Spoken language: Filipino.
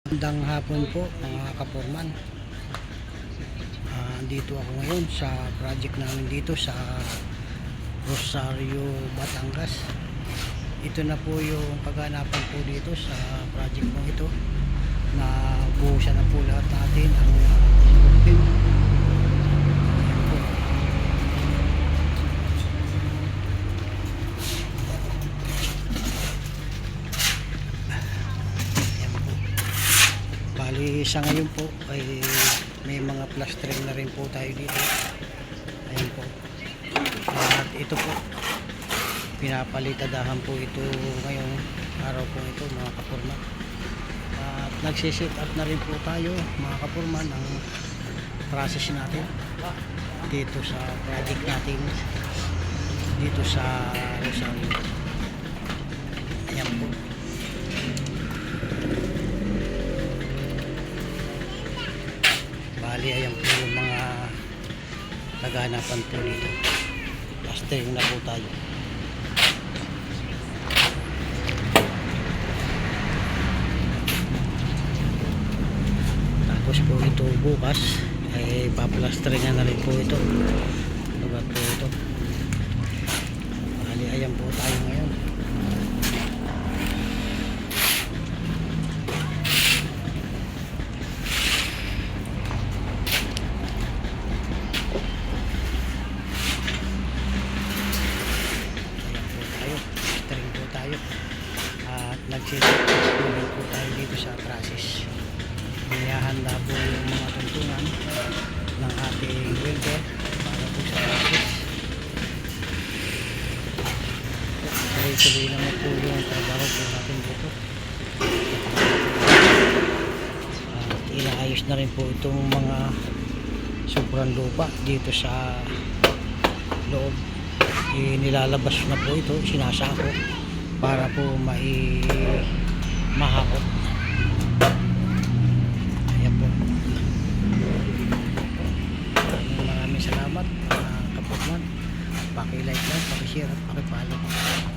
Magandang hapon po mga kaporman. Dito ako ngayon sa project namin dito sa Rosario, Batangas. Ito na po yung kaganapan po dito sa project mo ito, na buhusan na po lahat natin ang team. Bali sa ngayon po ay may mga plastering na rin po tayo dito. Ayan po. At ito po, pinapalitadahan po ito ngayong araw po ito mga kapurman. At nagsisit up na rin po tayo mga kapurman ng process natin dito sa project natin dito sa Rosario. Ayan po. Bali, ayan po yung mga kaganapan po dito. Plastering na po tayo. Tapos po ito bukas ay paplasteringan na rin po ito. Lugar po ito. Bali, ayan po tayo ngayon. At nagsisipin po tayo dito sa process. Niyahanda po yung mga tuntunan ng ating welder para po sa process. Tuloy-tuloy naman po yung trabaho po natin dito. At inaayos na rin po itong mga sobrang lupa dito sa loob. Nilalabas na po ito, sinasako para po mahakot. Ayan po. Maraming salamat mga kapatman. Paki-like lang, paki-share at paki-follow.